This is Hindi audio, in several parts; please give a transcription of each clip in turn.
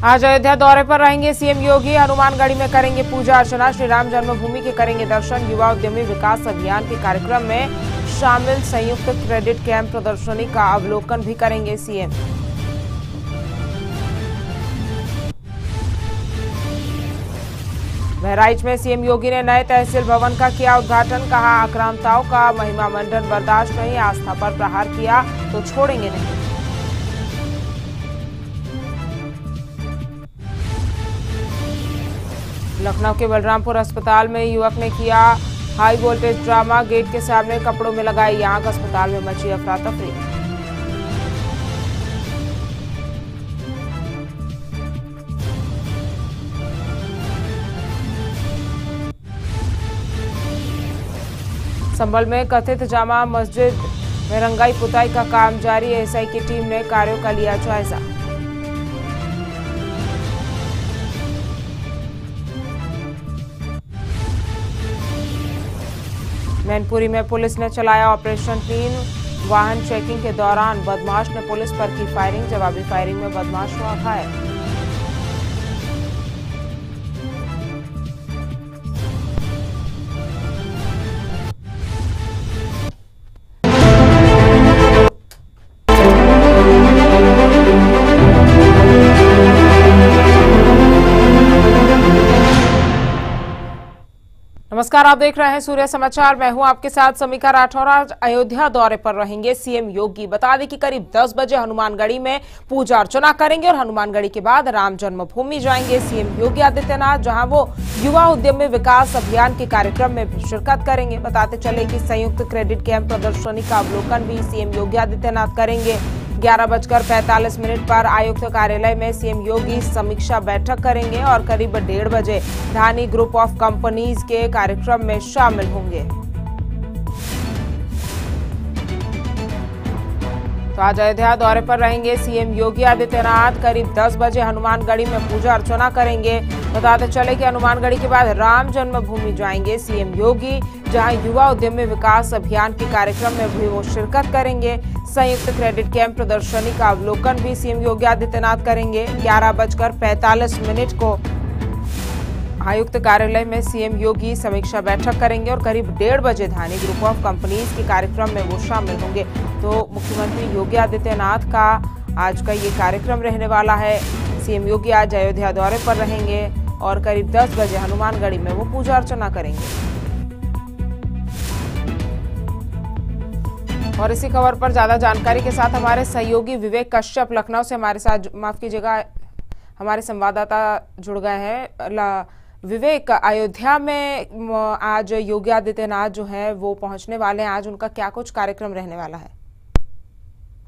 आज अयोध्या दौरे पर रहेंगे सीएम योगी। हनुमानगढ़ी में करेंगे पूजा अर्चना। श्री राम जन्मभूमि के करेंगे दर्शन। युवा उद्यमी विकास अभियान के कार्यक्रम में शामिल संयुक्त क्रेडिट कैंप प्रदर्शनी का अवलोकन भी करेंगे सीएम। बहराइच में सीएम योगी ने नए तहसील भवन का किया उद्घाटन। कहा, आक्रांताओं का महिमा मंडन बर्दाश्त नहीं, आस्था पर प्रहार किया तो छोड़ेंगे नहीं। लखनऊ के बलरामपुर अस्पताल में युवक ने किया हाई वोल्टेज ड्रामा। गेट के सामने कपड़ों में लगाई आग। अस्पताल में मची अफरा तफरी। संभल में कथित जामा मस्जिद में रंगाई पुताई का काम जारी। एएसआई की टीम ने कार्यों का लिया जायजा। मैनपुरी में पुलिस ने चलाया ऑपरेशन 3। वाहन चेकिंग के दौरान बदमाश ने पुलिस पर की फायरिंग। जवाबी फायरिंग में बदमाश हुआ घायल। नमस्कार, आप देख रहे हैं सूर्य समाचार। मैं हूं आपके साथ समीका राठौर। आज अयोध्या दौरे पर रहेंगे सीएम योगी। बता दें कि करीब 10 बजे हनुमानगढ़ी में पूजा अर्चना करेंगे और हनुमानगढ़ी के बाद राम जन्मभूमि जाएंगे सीएम योगी आदित्यनाथ, जहां वो युवा उद्यमी विकास अभियान के कार्यक्रम में भी शिरकत करेंगे। बताते चले कि संयुक्त क्रेडिट कैंप प्रदर्शनी का अवलोकन भी सीएम योगी आदित्यनाथ करेंगे। 11:45 पर आयुक्त कार्यालय में सीएम योगी समीक्षा बैठक करेंगे और करीब 1:30 बजे धानी ग्रुप ऑफ कंपनीज के कार्यक्रम में शामिल होंगे। तो आज अयोध्या दौरे पर रहेंगे सीएम योगी आदित्यनाथ। करीब 10 बजे हनुमानगढ़ी में पूजा अर्चना करेंगे। बताते चले कि हनुमानगढ़ी के बाद राम जन्मभूमि जाएंगे सीएम योगी, जहां युवा उद्यमी विकास अभियान के कार्यक्रम में भी वो शिरकत करेंगे। संयुक्त क्रेडिट कैंप प्रदर्शनी का अवलोकन भी सीएम योगी आदित्यनाथ करेंगे। 11:45 को आयुक्त कार्यालय में सीएम योगी समीक्षा बैठक करेंगे और करीब 1:30 बजे धानी ग्रुप ऑफ कंपनीज के कार्यक्रम में वो शामिल होंगे। तो मुख्यमंत्री योगी आदित्यनाथ का आज का ये कार्यक्रम रहने वाला है। सीएम योगी आज अयोध्या दौरे पर रहेंगे और करीब 10 बजे हनुमानगढ़ी में वो पूजा अर्चना करेंगे। और इसी खबर पर ज्यादा जानकारी के साथ हमारे सहयोगी विवेक कश्यप लखनऊ से हमारे साथ, माफ कीजिएगा, हमारे संवाददाता जुड़ गए हैं। विवेक, अयोध्या में आज योगी आदित्यनाथ जो है वो पहुंचने वाले हैं। आज उनका क्या कुछ कार्यक्रम रहने वाला है?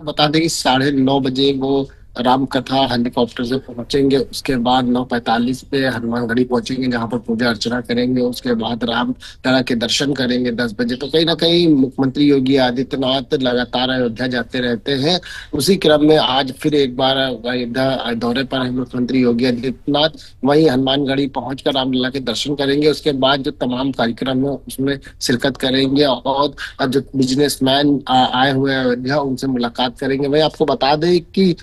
बता दें कि 9:30 बजे वो राम कथा हेलीकॉप्टर से पहुंचेंगे। उसके बाद 9:45 पे हनुमानगढ़ी पहुंचेंगे, जहां पर पूजा अर्चना करेंगे। उसके बाद राम लला के दर्शन करेंगे 10 बजे। तो कहीं ना कहीं मुख्यमंत्री योगी आदित्यनाथ लगातार अयोध्या जाते रहते हैं। उसी क्रम में आज फिर एक बार अयोध्या दौरे पर है मुख्यमंत्री योगी आदित्यनाथ। वहीं हनुमानगढ़ी पहुंचकर रामलला के दर्शन करेंगे। उसके बाद जो तमाम कार्यक्रम है उसमें शिरकत करेंगे और जो बिजनेसमैन आए हुए हैं अयोध्या, उनसे मुलाकात करेंगे। वही आपको बता दें कि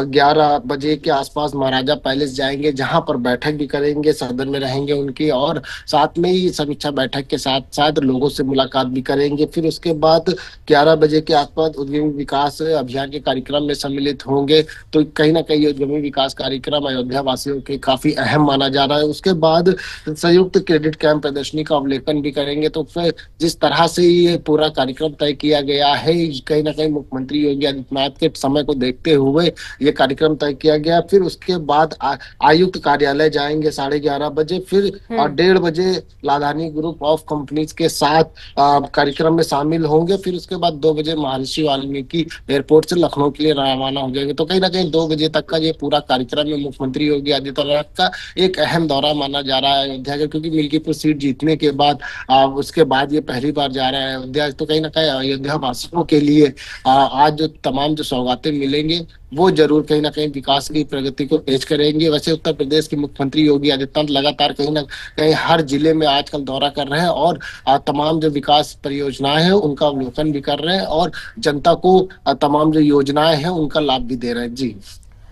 11 बजे के आसपास महाराजा पैलेस जाएंगे, जहां पर बैठक भी करेंगे, सदन में रहेंगे उनकी, और साथ में ही समीक्षा बैठक के साथ साथ लोगों से मुलाकात भी करेंगे। फिर उसके बाद 11 बजे के आसपास उद्यमी विकास अभियान के कार्यक्रम में सम्मिलित होंगे। तो कहीं ना कहीं उद्यमी विकास कार्यक्रम अयोध्या वासियों के काफी अहम माना जा रहा है। उसके बाद संयुक्त क्रेडिट कैंप प्रदर्शनी का अवलोकन भी करेंगे। तो फिर जिस तरह से ये पूरा कार्यक्रम तय किया गया है, कहीं ना कहीं मुख्यमंत्री योगी आदित्यनाथ के समय को देखते हुए ये कार्यक्रम तय किया गया। फिर उसके बाद आयुक्त कार्यालय जाएंगे 11:30 बजे। फिर 1:30 बजे लाधानी ग्रुप ऑफ कंपनीज के साथ कार्यक्रम में शामिल होंगे। फिर उसके बाद 2 बजे महर्षि वाल्मीकि एयरपोर्ट से लखनऊ के लिए रवाना हो जाएंगे। तो कहीं ना कहीं 2 बजे तक का ये पूरा कार्यक्रम है मुख्यमंत्री योगी आदित्यनाथ का एक अहम दौरा माना जा रहा है अयोध्या का, क्योंकि मिल्कीपुर सीट जीतने के बाद उसके बाद ये पहली बार जा रहा है अयोध्या। तो कहीं ना कहीं अयोध्या वासियों के लिए आज जो तमाम जो सौगातें मिलेंगे वो जरूर कहीं ना कहीं विकास की प्रगति को तेज करेंगे। वैसे उत्तर प्रदेश के मुख्यमंत्री योगी आदित्यनाथ लगातार कहीं ना कहीं हर जिले में आजकल दौरा कर रहे हैं और तमाम जो विकास परियोजनाएं हैं उनका अवलोकन भी कर रहे हैं और जनता को तमाम जो योजनाएं हैं उनका लाभ भी दे रहे हैं। जी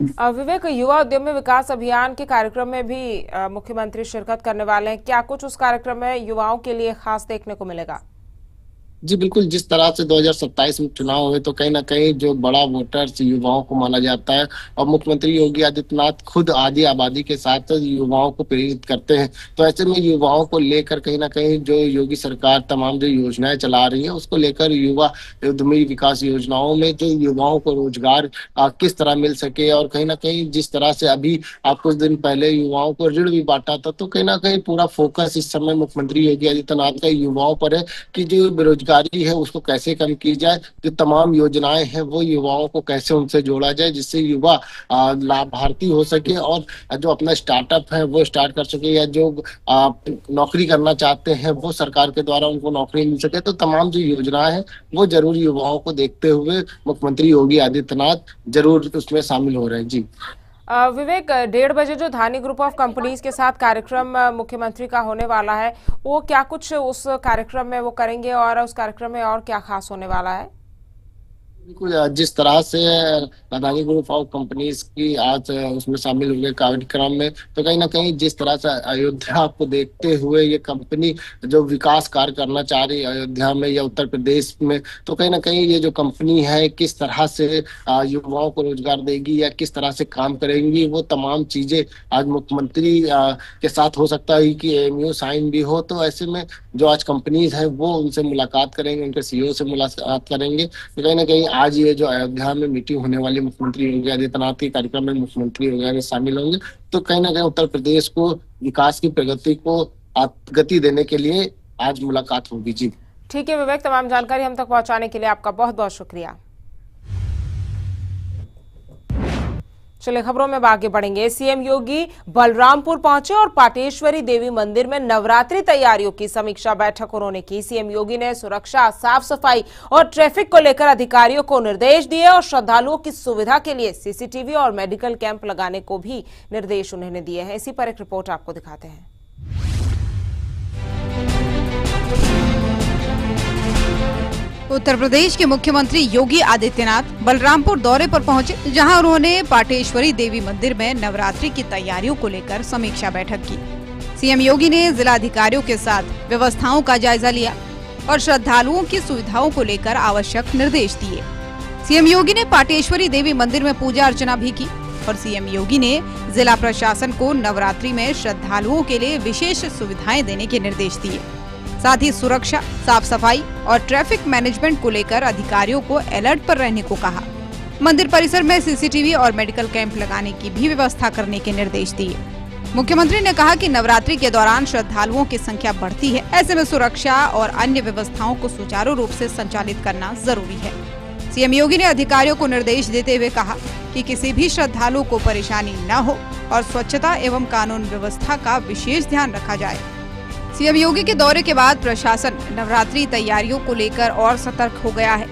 विवेक, युवा उद्यमी विकास अभियान के कार्यक्रम में भी मुख्यमंत्री शिरकत करने वाले हैं। क्या कुछ उस कार्यक्रम में युवाओं के लिए खास देखने को मिलेगा? जी बिल्कुल, जिस तरह से 2027 में चुनाव हुए तो कहीं ना कहीं जो बड़ा वोटर्स युवाओं को माना जाता है, और मुख्यमंत्री योगी आदित्यनाथ खुद आधी आबादी के साथ युवाओं को प्रेरित करते हैं। तो ऐसे में युवाओं को लेकर कहीं ना कहीं जो योगी सरकार तमाम जो योजनाएं चला रही है उसको लेकर युवा उद्यमी विकास योजनाओं में जो युवाओं को रोजगार किस तरह मिल सके, और कहीं ना कहीं जिस तरह से अभी आप कुछ दिन पहले युवाओं को ऋण भी बांटा था, तो कहीं ना कहीं पूरा फोकस इस समय मुख्यमंत्री योगी आदित्यनाथ का युवाओं पर है कि जो बेरोजगारी है उसको कैसे कम की जाए, जो तमाम योजनाएं हैं वो युवाओं को कैसे उनसे जोड़ा जाए जिससे युवा लाभार्थी हो सके और जो अपना स्टार्टअप है वो स्टार्ट कर सके, या जो नौकरी करना चाहते हैं वो सरकार के द्वारा उनको नौकरी मिल सके। तो तमाम जो योजनाएं हैं वो जरूर युवाओं को देखते हुए मुख्यमंत्री योगी आदित्यनाथ जरूर उसमें शामिल हो रहे हैं। जी विवेक, 1:30 बजे जो धानी ग्रुप ऑफ कंपनीज के साथ कार्यक्रम मुख्यमंत्री का होने वाला है, वो क्या कुछ उस कार्यक्रम में वो करेंगे और उस कार्यक्रम में और क्या खास होने वाला है? बिल्कुल, जिस तरह से अदानी ग्रुप ऑफ कंपनीज की आज उसमें शामिल हुए कार्यक्रम में, तो कहीं ना कहीं जिस तरह से अयोध्या को देखते हुए ये कंपनी जो विकास कार्य करना चाह रही है अयोध्या में या उत्तर प्रदेश में, तो कहीं ना कहीं ये जो कंपनी है किस तरह से युवाओं को रोजगार देगी या किस तरह से काम करेंगी, वो तमाम चीजें आज मुख्यमंत्री के साथ हो सकता है कि एमओयू साइन भी हो। तो ऐसे में जो आज कंपनीज है वो उनसे मुलाकात करेंगे, उनके सीईओ से मुलाकात करेंगे। तो कहीं ना कहीं आज ये जो अयोध्या में मीटिंग होने वाली मुख्यमंत्री योगी आदित्यनाथ के कार्यक्रम में मुख्यमंत्री योगी आदित्यनाथ शामिल होंगे, तो कहीं ना कहीं उत्तर प्रदेश को विकास की प्रगति को गति देने के लिए आज मुलाकात होगी। जी ठीक है विवेक, तमाम जानकारी हम तक पहुंचाने के लिए आपका बहुत बहुत शुक्रिया। चलिए खबरों में आगे बढ़ेंगे। सीएम योगी बलरामपुर पहुंचे और पाटेश्वरी देवी मंदिर में नवरात्रि तैयारियों की समीक्षा बैठक उन्होंने की। सीएम योगी ने सुरक्षा, साफ सफाई और ट्रैफिक को लेकर अधिकारियों को निर्देश दिए और श्रद्धालुओं की सुविधा के लिए सीसीटीवी और मेडिकल कैंप लगाने को भी निर्देश उन्होंने दिए हैं। इसी पर एक रिपोर्ट आपको दिखाते हैं। उत्तर प्रदेश के मुख्यमंत्री योगी आदित्यनाथ बलरामपुर दौरे पर पहुंचे, जहां उन्होंने पाटेश्वरी देवी मंदिर में नवरात्रि की तैयारियों को लेकर समीक्षा बैठक की। सीएम योगी ने जिलाधिकारियों के साथ व्यवस्थाओं का जायजा लिया और श्रद्धालुओं की सुविधाओं को लेकर आवश्यक निर्देश दिए। सीएम योगी ने पाटेश्वरी देवी मंदिर में पूजा अर्चना भी की और सीएम योगी ने जिला प्रशासन को नवरात्रि में श्रद्धालुओं के लिए विशेष सुविधाएं देने के निर्देश दिए। साथ ही सुरक्षा, साफ सफाई और ट्रैफिक मैनेजमेंट को लेकर अधिकारियों को अलर्ट पर रहने को कहा। मंदिर परिसर में सीसीटीवी और मेडिकल कैंप लगाने की भी व्यवस्था करने के निर्देश दिए। मुख्यमंत्री ने कहा कि नवरात्रि के दौरान श्रद्धालुओं की संख्या बढ़ती है, ऐसे में सुरक्षा और अन्य व्यवस्थाओं को सुचारू रूप से संचालित करना जरूरी है। सीएम योगी ने अधिकारियों को निर्देश देते हुए कहा कि किसी भी श्रद्धालु को परेशानी न हो और स्वच्छता एवं कानून व्यवस्था का विशेष ध्यान रखा जाए। सीएम योगी के दौरे के बाद प्रशासन नवरात्रि तैयारियों को लेकर और सतर्क हो गया है।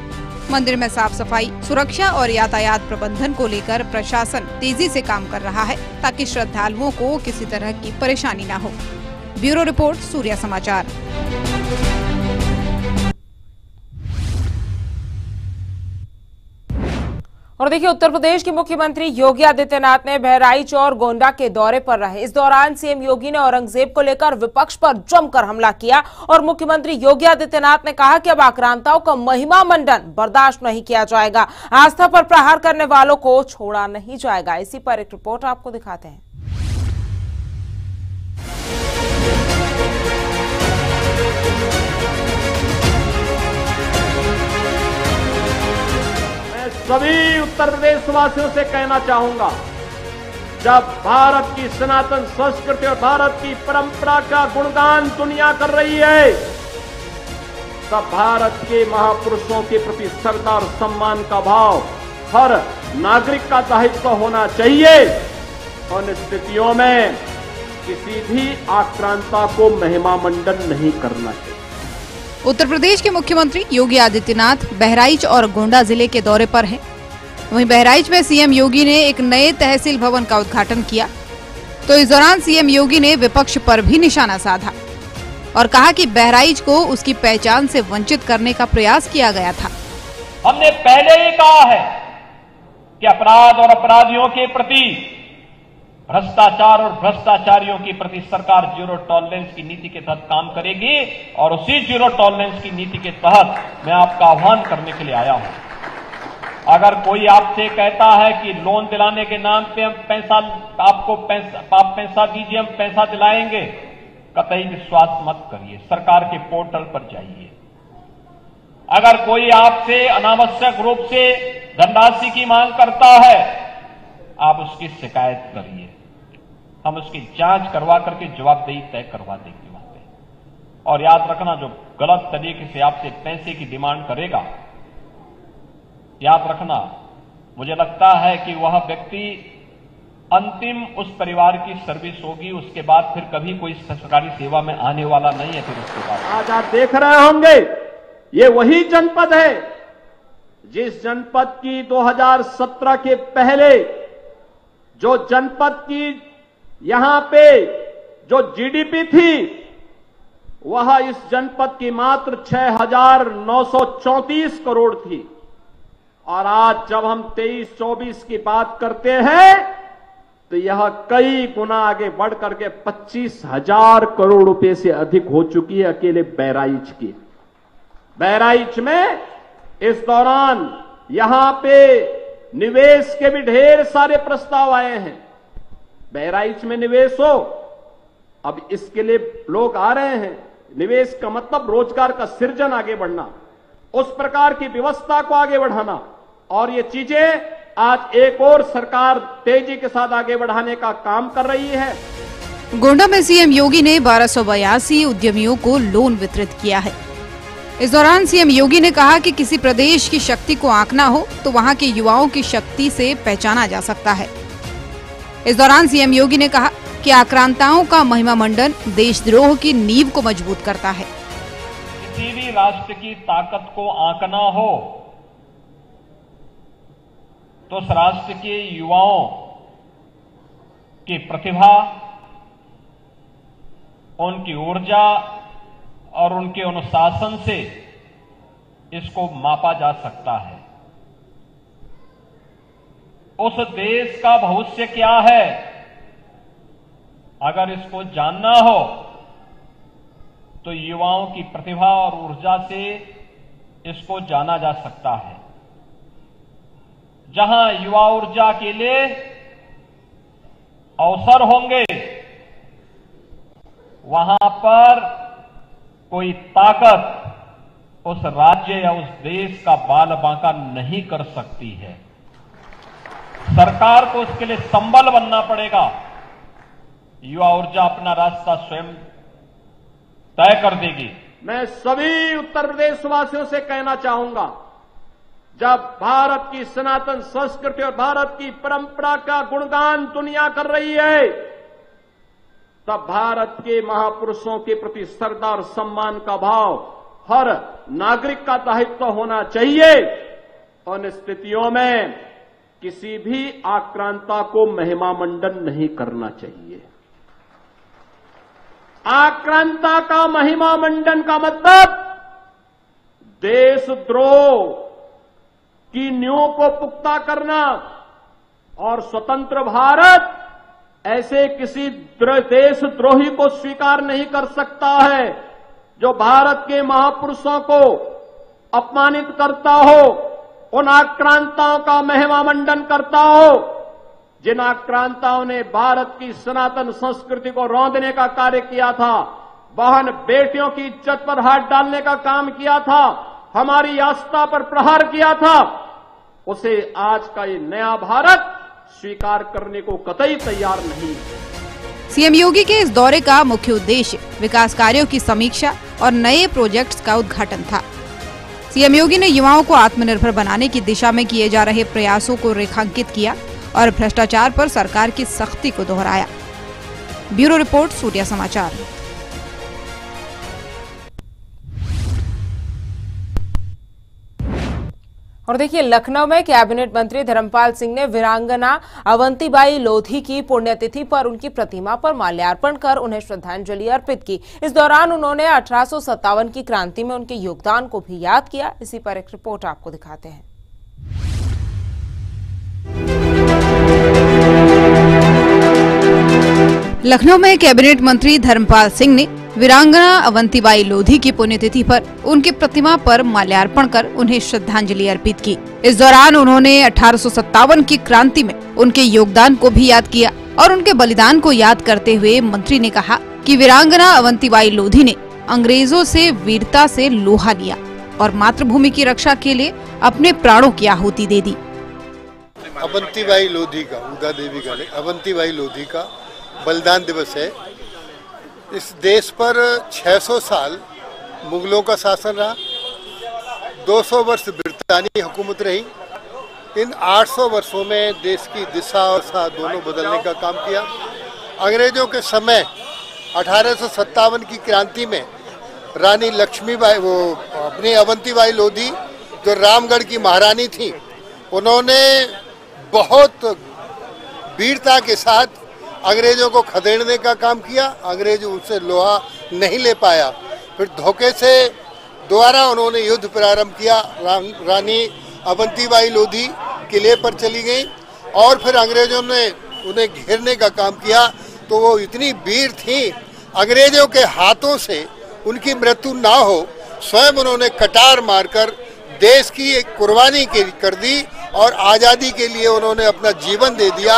मंदिर में साफ सफाई, सुरक्षा और यातायात प्रबंधन को लेकर प्रशासन तेजी से काम कर रहा है ताकि श्रद्धालुओं को किसी तरह की परेशानी न हो। ब्यूरो रिपोर्ट, सूर्या समाचार। और देखिए, उत्तर प्रदेश के मुख्यमंत्री योगी आदित्यनाथ ने बहराइच और गोंडा के दौरे पर रहे। इस दौरान सीएम योगी ने औरंगजेब को लेकर विपक्ष पर जमकर हमला किया और मुख्यमंत्री योगी आदित्यनाथ ने कहा कि अब आक्रांताओं का महिमा मंडन बर्दाश्त नहीं किया जाएगा। आस्था पर प्रहार करने वालों को छोड़ा नहीं जाएगा। इसी पर एक रिपोर्ट आपको दिखाते हैं। सभी उत्तर प्रदेश वासियों से कहना चाहूंगा, जब भारत की सनातन संस्कृति और भारत की परंपरा का गुणगान दुनिया कर रही है, तब भारत के महापुरुषों के प्रति श्रद्धा और सम्मान का भाव हर नागरिक का दायित्व होना चाहिए। उन स्थितियों में किसी भी आक्रांता को महिमा मंडन नहीं करना चाहिए। उत्तर प्रदेश के मुख्यमंत्री योगी आदित्यनाथ बहराइच और गोंडा जिले के दौरे पर हैं। वहीं बहराइच में सीएम योगी ने एक नए तहसील भवन का उद्घाटन किया, तो इस दौरान सीएम योगी ने विपक्ष पर भी निशाना साधा और कहा कि बहराइच को उसकी पहचान से वंचित करने का प्रयास किया गया था। हमने पहले ही कहा है कि अपराध और अपराधियों के प्रति, भ्रष्टाचार और भ्रष्टाचारियों के प्रति सरकार जीरो टॉलरेंस की नीति के तहत काम करेगी। और उसी जीरो टॉलरेंस की नीति के तहत मैं आपका आह्वान करने के लिए आया हूं। अगर कोई आपसे कहता है कि लोन दिलाने के नाम पे हम आप पैसा दीजिए, हम पैसा दिलाएंगे, कतई विश्वास मत करिए। सरकार के पोर्टल पर जाइए। अगर कोई आपसे अनावश्यक रूप से धनराशि की मांग करता है, आप उसकी शिकायत करिए। हम उसकी जांच करवा करके जवाबदेही तय करवा देंगे वहां पे। और याद रखना, जो गलत तरीके से आपसे पैसे की डिमांड करेगा, याद रखना, मुझे लगता है कि वह व्यक्ति अंतिम उस परिवार की सर्विस होगी, उसके बाद फिर कभी कोई सरकारी सेवा में आने वाला नहीं है। फिर उसके बाद आज आप देख रहे होंगे, ये वही जनपद है जिस जनपद की 2017 के पहले जो जनपद की यहां पे जो जीडीपी थी, वह इस जनपद की मात्र 6,934 करोड़ थी। और आज जब हम 23-24 की बात करते हैं तो यह कई गुना आगे बढ़ करके 25,000 करोड़ रुपए से अधिक हो चुकी है अकेले बहराइच की। बहराइच में इस दौरान यहां पे निवेश के भी ढेर सारे प्रस्ताव आए हैं। बहराइच में निवेश हो, अब इसके लिए लोग आ रहे हैं। निवेश का मतलब रोजगार का सृजन, आगे बढ़ना, उस प्रकार की व्यवस्था को आगे बढ़ाना। और ये चीजें आज एक और सरकार तेजी के साथ आगे बढ़ाने का काम कर रही है। गोंडा में सीएम योगी ने 1282 उद्यमियों को लोन वितरित किया है। इस दौरान सीएम योगी ने कहा कि किसी प्रदेश की शक्ति को आंकना हो तो वहां के युवाओं की शक्ति से पहचाना जा सकता है। इस दौरान सीएम योगी ने कहा कि आक्रांताओं का महिमा मंडन देशद्रोह की नींव को मजबूत करता है। किसी भी राष्ट्र की ताकत को आंकना हो तो उस राष्ट्र के युवाओं की प्रतिभा, उनकी ऊर्जा और उनके अनुशासन से इसको मापा जा सकता है। उस देश का भविष्य क्या है, अगर इसको जानना हो तो युवाओं की प्रतिभा और ऊर्जा से इसको जाना जा सकता है। जहां युवा ऊर्जा के लिए अवसर होंगे, वहां पर कोई ताकत उस राज्य या उस देश का बाल बांका नहीं कर सकती है। सरकार को उसके लिए संबल बनना पड़ेगा। युवा ऊर्जा अपना रास्ता स्वयं तय कर देगी। मैं सभी उत्तर प्रदेश वासियों से कहना चाहूंगा, जब भारत की सनातन संस्कृति और भारत की परंपरा का गुणगान दुनिया कर रही है, तब भारत के महापुरुषों के प्रति श्रद्धा और सम्मान का भाव हर नागरिक का दायित्व होना चाहिए। उन स्थितियों में किसी भी आक्रांता को महिमा मंडन नहीं करना चाहिए। आक्रांता का महिमा मंडन का मतलब देशद्रोह की नींव को पुख्ता करना। और स्वतंत्र भारत ऐसे किसी देशद्रोही को स्वीकार नहीं कर सकता है जो भारत के महापुरुषों को अपमानित करता हो, उन आक्रांताओं का महिमा मंडन करता हो, जिन आक्रांताओं ने भारत की सनातन संस्कृति को रौंदने का कार्य किया था, बहन बेटियों की इज्जत पर हाथ डालने का काम किया था, हमारी आस्था पर प्रहार किया था, उसे आज का ये नया भारत स्वीकार करने को कतई तैयार नहीं। सीएम योगी के इस दौरे का मुख्य उद्देश्य विकास कार्यों की समीक्षा और नए प्रोजेक्ट्स का उद्घाटन था। सीएम योगी ने युवाओं को आत्मनिर्भर बनाने की दिशा में किए जा रहे प्रयासों को रेखांकित किया और भ्रष्टाचार पर सरकार की सख्ती को दोहराया। ब्यूरो रिपोर्ट, सूर्या समाचार। और देखिए, लखनऊ में कैबिनेट मंत्री धर्मपाल सिंह ने वीरांगना अवंतीबाई लोधी की पुण्यतिथि पर उनकी प्रतिमा पर माल्यार्पण कर उन्हें श्रद्धांजलि अर्पित की। इस दौरान उन्होंने 1857 की क्रांति में उनके योगदान को भी याद किया। इसी पर एक रिपोर्ट आपको दिखाते हैं। लखनऊ में कैबिनेट मंत्री धर्मपाल सिंह ने वीरांगना अवंतीबाई लोधी की पुण्यतिथि पर उनकी प्रतिमा पर माल्यार्पण कर उन्हें श्रद्धांजलि अर्पित की। इस दौरान उन्होंने 1857 की क्रांति में उनके योगदान को भी याद किया और उनके बलिदान को याद करते हुए मंत्री ने कहा कि वीरांगना अवंतीबाई लोधी ने अंग्रेजों से वीरता से लोहा लिया और मातृभूमि की रक्षा के लिए अपने प्राणों की आहुति दे दी। अवंतीबाई लोधी का, उदा देवी का नहीं, अवंतीबाई लोधी का बलिदान दिवस है। इस देश पर 600 साल मुगलों का शासन रहा, 200 वर्ष ब्रितानी हुकूमत रही। इन 800 वर्षों में देश की दिशा और सा दोनों बदलने का काम किया। अंग्रेजों के समय 1857 की क्रांति में रानी लक्ष्मीबाई, वो अपनी अवंतीबाई लोधी जो रामगढ़ की महारानी थी, उन्होंने बहुत वीरता के साथ अंग्रेजों को खदेड़ने का काम किया। अंग्रेज उनसे लोहा नहीं ले पाया। फिर धोखे से दोबारा उन्होंने युद्ध प्रारंभ किया। रानी अवंतीबाई लोधी किले पर चली गई और फिर अंग्रेजों ने उन्हें घेरने का काम किया। तो वो इतनी वीर थी, अंग्रेजों के हाथों से उनकी मृत्यु ना हो, स्वयं उन्होंने कटार मारकर देश की एक कुर्बानी कर दी और आज़ादी के लिए उन्होंने अपना जीवन दे दिया।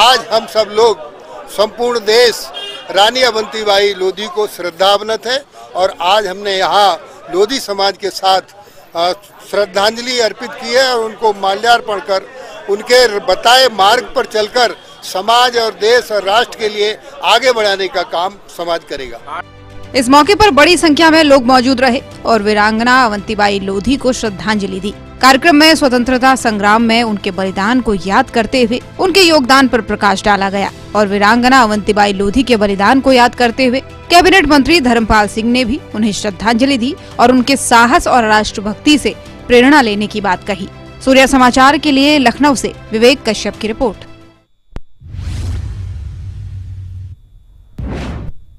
आज हम सब लोग, संपूर्ण देश रानी अवंतीबाई लोधी को श्रद्धावनत है और आज हमने यहाँ लोधी समाज के साथ श्रद्धांजलि अर्पित की है और उनको माल्यार्पण कर उनके बताए मार्ग पर चलकर समाज और देश और राष्ट्र के लिए आगे बढ़ाने का काम समाज करेगा। इस मौके पर बड़ी संख्या में लोग मौजूद रहे और वीरांगना अवंतीबाई लोधी को श्रद्धांजलि दी। कार्यक्रम में स्वतंत्रता संग्राम में उनके बलिदान को याद करते हुए उनके योगदान पर प्रकाश डाला गया और वीरांगना अवंतीबाई लोधी के बलिदान को याद करते हुए कैबिनेट मंत्री धर्मपाल सिंह ने भी उन्हें श्रद्धांजलि दी और उनके साहस और राष्ट्रभक्ति से प्रेरणा लेने की बात कही। सूर्य समाचार के लिए लखनऊ से विवेक कश्यप की रिपोर्ट।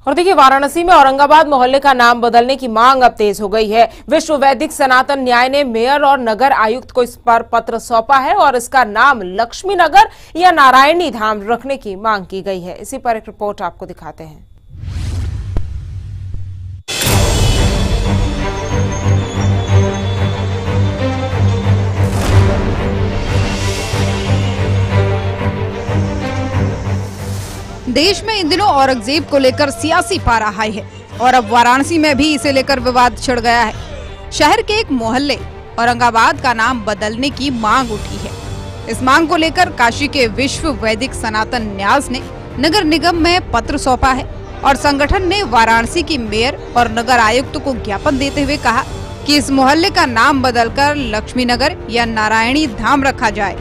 और देखिए, वाराणसी में औरंगाबाद मोहल्ले का नाम बदलने की मांग अब तेज हो गई है। विश्व वैदिक सनातन न्याय ने मेयर और नगर आयुक्त को इस पर पत्र सौंपा है और इसका नाम लक्ष्मी नगर या नारायणी धाम रखने की मांग की गई है। इसी पर एक रिपोर्ट आपको दिखाते हैं। देश में इन दिनों औरंगजेब को लेकर सियासी पारा हाई है और अब वाराणसी में भी इसे लेकर विवाद छिड़ गया है। शहर के एक मोहल्ले औरंगाबाद का नाम बदलने की मांग उठी है। इस मांग को लेकर काशी के विश्व वैदिक सनातन न्यास ने नगर निगम में पत्र सौंपा है और संगठन ने वाराणसी की मेयर और नगर आयुक्त को ज्ञापन देते हुए कहा कि इस मोहल्ले का नाम बदलकर लक्ष्मी नगर या नारायणी धाम रखा जाए।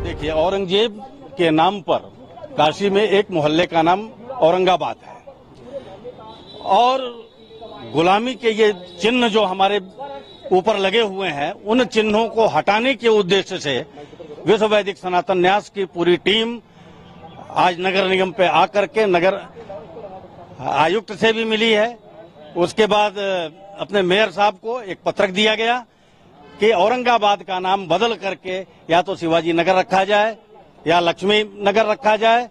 देखिए, औरंगजेब के नाम पर काशी में एक मोहल्ले का नाम औरंगाबाद है और गुलामी के ये चिन्ह जो हमारे ऊपर लगे हुए हैं, उन चिन्हों को हटाने के उद्देश्य से विश्व वैदिक सनातन न्यास की पूरी टीम आज नगर निगम पे आकर के नगर आयुक्त से भी मिली है। उसके बाद अपने मेयर साहब को एक पत्रक दिया गया कि औरंगाबाद का नाम बदल करके या तो शिवाजी नगर रखा जाए या लक्ष्मी नगर रखा जाए,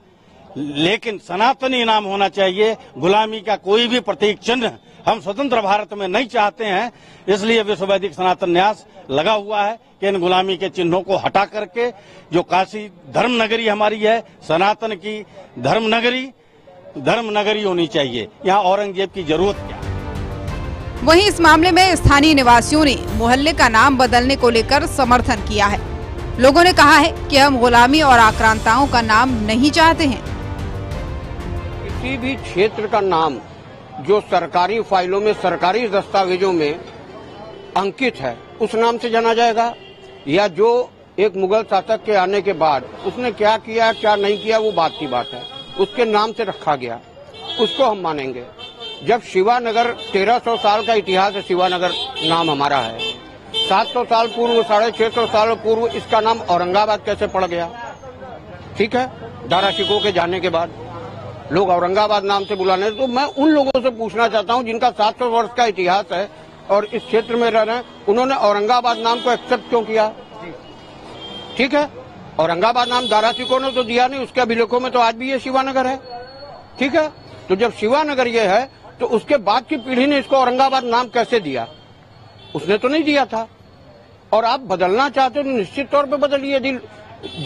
लेकिन सनातनी नाम होना चाहिए। गुलामी का कोई भी प्रतीक चिन्ह हम स्वतंत्र भारत में नहीं चाहते हैं। इसलिए विश्व वैदिक सनातन न्यास लगा हुआ है कि इन गुलामी के चिन्हों को हटा करके जो काशी धर्म नगरी हमारी है, सनातन की धर्म नगरी होनी चाहिए। यहाँ औरंगजेब की जरूरत क्या है। वहीं इस मामले में स्थानीय निवासियों ने मोहल्ले का नाम बदलने को लेकर समर्थन किया है। लोगों ने कहा है कि हम गुलामी और आक्रांताओं का नाम नहीं चाहते हैं। किसी भी क्षेत्र का नाम जो सरकारी फाइलों में, सरकारी दस्तावेजों में अंकित है, उस नाम से जाना जाएगा, या जो एक मुगल शासक के आने के बाद उसने क्या किया क्या नहीं किया वो बात की बात है, उसके नाम से रखा गया, उसको हम मानेंगे। जब शिवानगर 1300 साल का इतिहास है, शिवानगर नाम हमारा है, 700 साल पूर्व, 650 साल पूर्व इसका नाम औरंगाबाद कैसे पड़ गया? ठीक है, दारा शिकोह के जाने के बाद लोग औरंगाबाद नाम से बुलाने, तो मैं उन लोगों से पूछना चाहता हूं जिनका 700 वर्ष का इतिहास है और इस क्षेत्र में रह रहे हैं, उन्होंने औरंगाबाद नाम को एक्सेप्ट क्यों किया? ठीक है, औरंगाबाद नाम दारा सिकों ने तो दिया नहीं, उसके अभिलेखों में तो आज भी ये शिवानगर है। ठीक है, तो जब शिवानगर ये है तो उसके बाद की पीढ़ी ने इसको औरंगाबाद नाम कैसे दिया? उसने तो नहीं दिया था। और आप बदलना चाहते हो तो निश्चित तौर पे बदलिए, यदि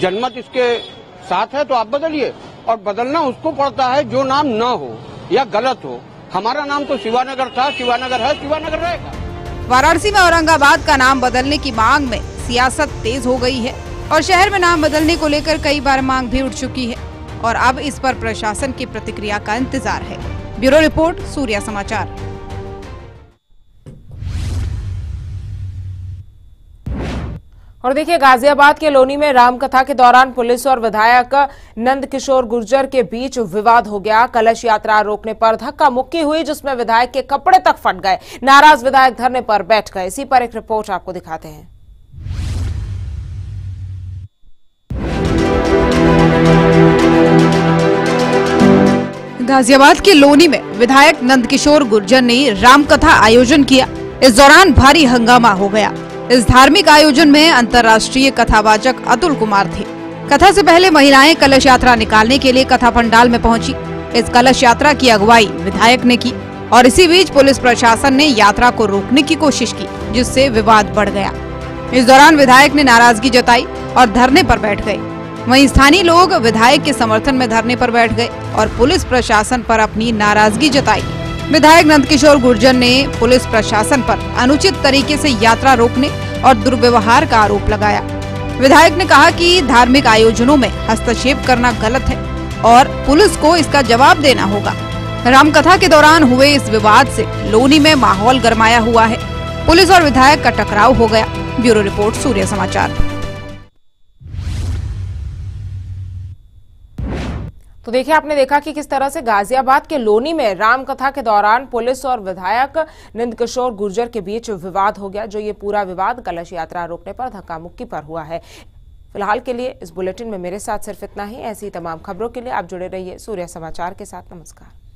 जनमत इसके साथ है तो आप बदलिए। और बदलना उसको पड़ता है जो नाम न हो या गलत हो। हमारा नाम तो शिवानगर था, शिवानगर है, शिवानगर रहेगा। वाराणसी में औरंगाबाद का नाम बदलने की मांग में सियासत तेज हो गई है और शहर में नाम बदलने को लेकर कई बार मांग भी उठ चुकी है और अब इस पर प्रशासन की प्रतिक्रिया का इंतजार है। ब्यूरो रिपोर्ट, सूर्या समाचार। और देखिए, गाजियाबाद के लोनी में रामकथा के दौरान पुलिस और विधायक नंदकिशोर गुर्जर के बीच विवाद हो गया। कलश यात्रा रोकने पर धक्का मुक्की हुई, जिसमें विधायक के कपड़े तक फट गए। नाराज विधायक धरने पर बैठ गए। इसी पर एक रिपोर्ट आपको दिखाते हैं। गाजियाबाद के लोनी में विधायक नंदकिशोर गुर्जर ने रामकथा आयोजन किया। इस दौरान भारी हंगामा हो गया। इस धार्मिक आयोजन में अंतर्राष्ट्रीय कथावाचक अतुल कुमार थे। कथा से पहले महिलाएं कलश यात्रा निकालने के लिए कथा पंडाल में पहुंची। इस कलश यात्रा की अगुवाई विधायक ने की और इसी बीच पुलिस प्रशासन ने यात्रा को रोकने की कोशिश की, जिससे विवाद बढ़ गया। इस दौरान विधायक ने नाराजगी जताई और धरने पर बैठ गए। वहीं स्थानीय लोग विधायक के समर्थन में धरने पर बैठ गए और पुलिस प्रशासन पर अपनी नाराजगी जताई। विधायक नंदकिशोर गुर्जर ने पुलिस प्रशासन पर अनुचित तरीके से यात्रा रोकने और दुर्व्यवहार का आरोप लगाया। विधायक ने कहा कि धार्मिक आयोजनों में हस्तक्षेप करना गलत है और पुलिस को इसका जवाब देना होगा। रामकथा के दौरान हुए इस विवाद से लोनी में माहौल गरमाया हुआ है। पुलिस और विधायक का टकराव हो गया। ब्यूरो रिपोर्ट, सूर्य समाचार। तो देखिए, आपने देखा कि किस तरह से गाजियाबाद के लोनी में रामकथा के दौरान पुलिस और विधायक नंदकिशोर गुर्जर के बीच विवाद हो गया। जो ये पूरा विवाद कलश यात्रा रोकने पर धक्का मुक्की पर हुआ है। फिलहाल के लिए इस बुलेटिन में मेरे साथ सिर्फ इतना ही। ऐसी तमाम खबरों के लिए आप जुड़े रहिए सूर्य समाचार के साथ। नमस्कार।